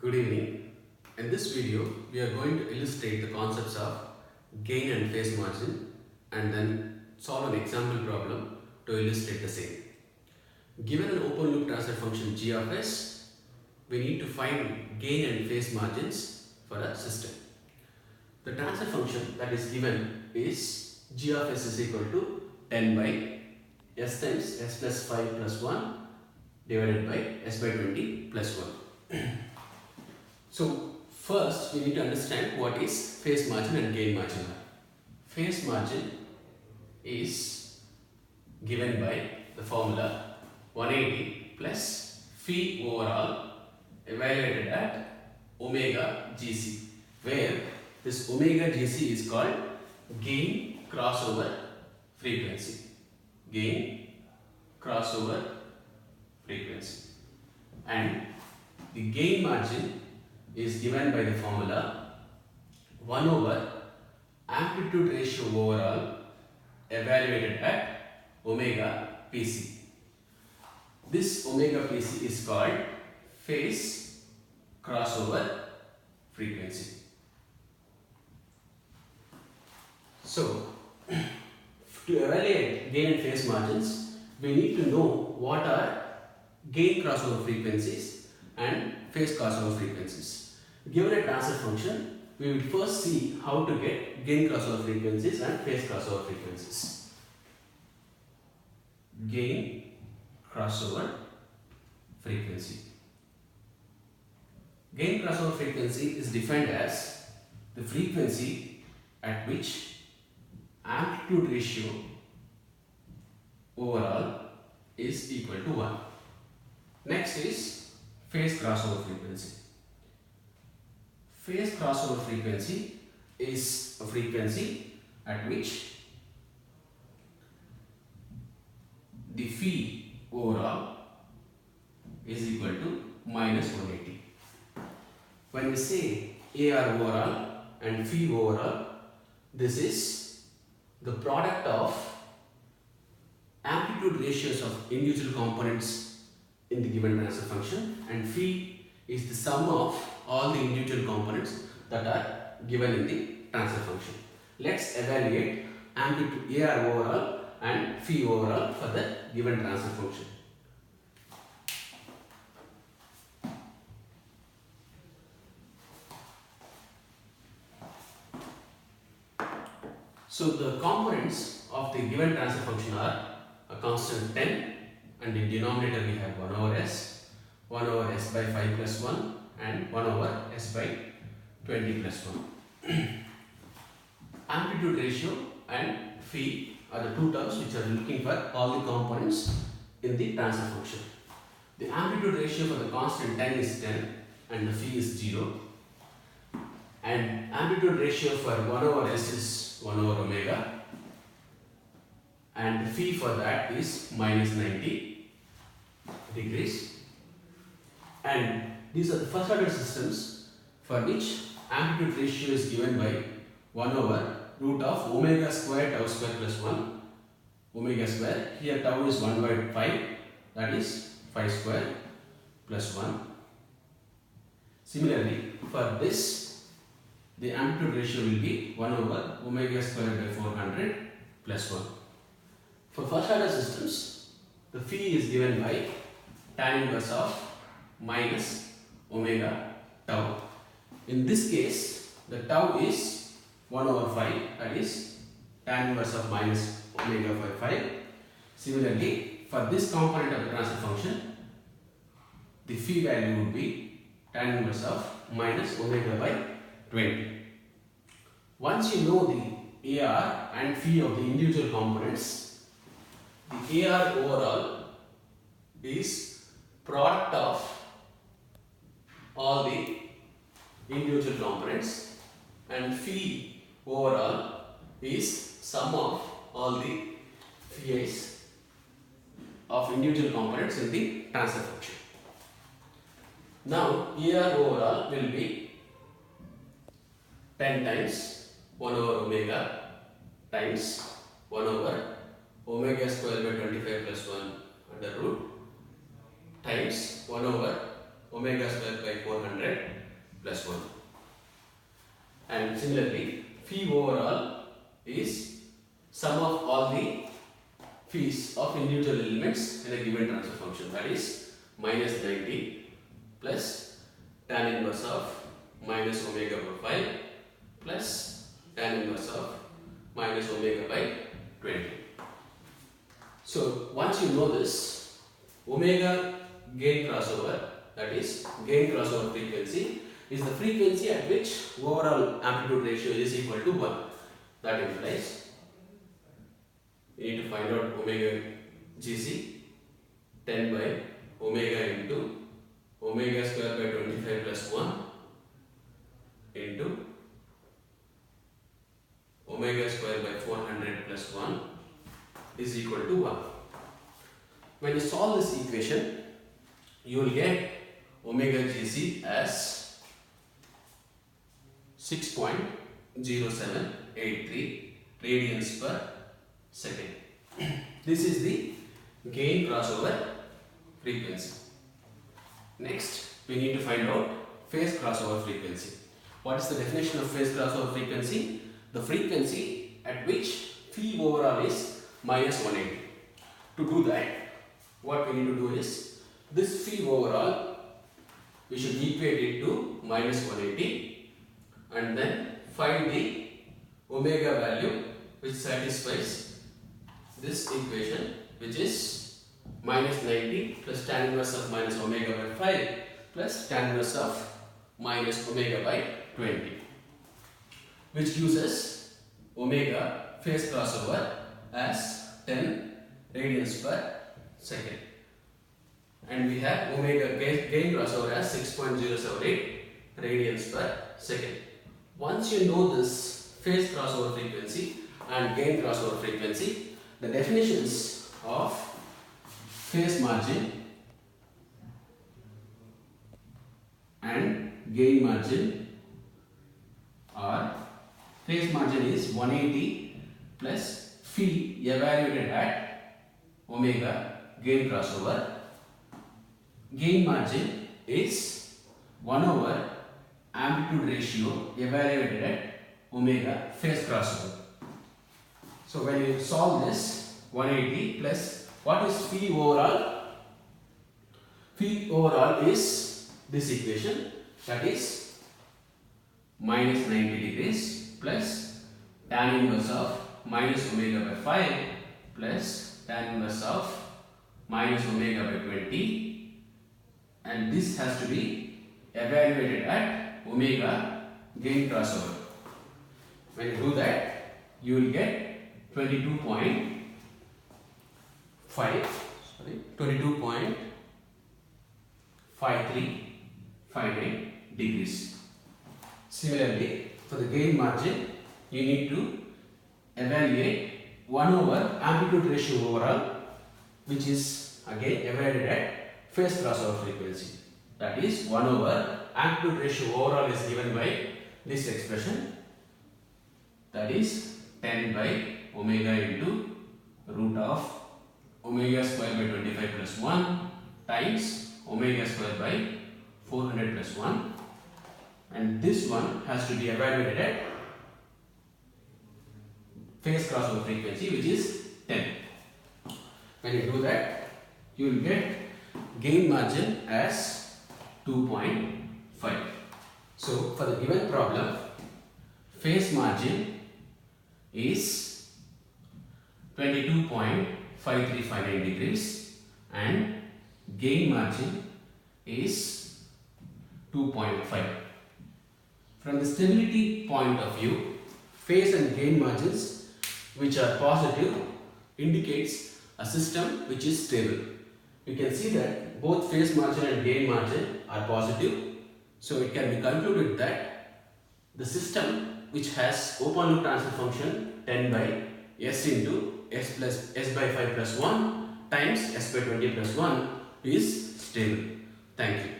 Good evening. In this video, we are going to illustrate the concepts of gain and phase margin and then solve an example problem to illustrate the same. Given an open loop transfer function g of s, we need to find gain and phase margins for a system. The transfer function that is given is g of s is equal to 10 by s times s plus 5 plus 1 divided by s by 20 plus 1. So first we need to understand what is phase margin and gain margin. Phase margin is given by the formula 180 plus phi overall evaluated at omega gc, where this omega gc is called gain crossover frequency. Gain crossover frequency. And the gain margin is given by the formula 1 over amplitude ratio overall evaluated at omega pc. This omega pc is called phase crossover frequency. So, to evaluate gain and phase margins, we need to know what are gain crossover frequencies and phase crossover frequencies. Given a transfer function, we will first see how to get gain crossover frequencies and phase crossover frequencies. Gain crossover frequency. Gain crossover frequency is defined as the frequency at which amplitude ratio overall is equal to 1. Next is phase crossover frequency. Phase crossover frequency is a frequency at which the phi overall is equal to minus 180. When we say AR overall and phi overall, this is the product of amplitude ratios of individual components in the given transfer function, and phi is the sum of all the individual components that are given in the transfer function. Let's evaluate amplitude AR overall and phi overall for the given transfer function. So the components of the given transfer function are a constant 10, and in denominator we have 1 over s by 5 plus 1 and 1 over s by 20 plus 1. Amplitude ratio and phi are the two terms which are looking for all the components in the transfer function. The amplitude ratio for the constant 10 is 10 and the phi is 0. And amplitude ratio for 1 over s is 1 over omega, and the phi for that is minus 90 degrees. And these are the first order systems for which amplitude ratio is given by 1 over root of omega square tau square plus 1 omega square. Here tau is 1 by 5, that is 5 square plus 1. Similarly, for this, the amplitude ratio will be 1 over omega square by 400 plus 1. For first order systems, the phi is given by tan inverse of minus omega tau. In this case, the tau is 1 over 5, that is tan inverse of minus omega by 5. Similarly, for this component of the transfer function, the phi value would be tan inverse of minus omega by 20. Once you know the AR and phi of the individual components, the AR overall is product of all the individual components, and phi overall is sum of all the phi's of individual components in the transfer function. Now AR overall will be 10 times 1 over omega times 1 over omega square by 25 plus 1 under root times 1 over omega square by 400 similarly phi overall is sum of all the phis of individual elements in a given transfer function, that is minus 90 plus tan inverse of minus omega over 5 plus tan inverse of minus omega by 20. So once you know this, omega gain crossover, that is gain crossover frequency, is the frequency at which overall amplitude ratio is equal to 1. That implies you need to find out omega gc 10 by omega into omega square by 25 plus 1 into omega square by 400 plus 1 is equal to 1. When you solve this equation, you will get omega gc as 6.0783 radians per second. This is the gain crossover frequency. Next, we need to find out phase crossover frequency. What is the definition of phase crossover frequency? The frequency at which phi overall is minus 180. To do that, what we need to do is, this phi overall, we should equate it to minus 180 and then find the omega value which satisfies this equation, which is minus 90 plus tan inverse of minus omega by 5 plus tan inverse of minus omega by 20, which gives us omega phase crossover as 10 radians per second, and we have omega gain crossover as 6.078 radians per second. Once you know this phase crossover frequency and gain crossover frequency, the definitions of phase margin and gain margin are: phase margin is 180 plus phi evaluated at omega gain crossover. Gain margin is 1 over amplitude ratio evaluated at omega phase crossover. So when you solve this, 180 plus what is phi overall? Phi overall is this equation, that is minus 90 degrees plus tan inverse of minus omega by 5 plus tan inverse of minus omega by 20, and this has to be evaluated at omega gain crossover. When you do that, you will get 22.5359 degrees. Similarly, for the gain margin, you need to evaluate 1 over amplitude ratio overall, which is again evaluated at phase crossover frequency. That is 1 over amplitude ratio overall is given by this expression, that is 10 by omega into root of omega square by 25 plus 1 times omega square by 400 plus 1, and this one has to be evaluated at phase crossover frequency, which is 10. When you do that, you will get gain margin as 2.5. So for the given problem, phase margin is 22.5359 degrees and gain margin is 2.5. From the stability point of view, phase and gain margins which are positive indicates a system which is stable. You can see that both phase margin and gain margin are positive, so it can be concluded that the system which has open loop transfer function 10 by s into s by 5 plus 1 times s by 20 plus 1 is stable. Thank you.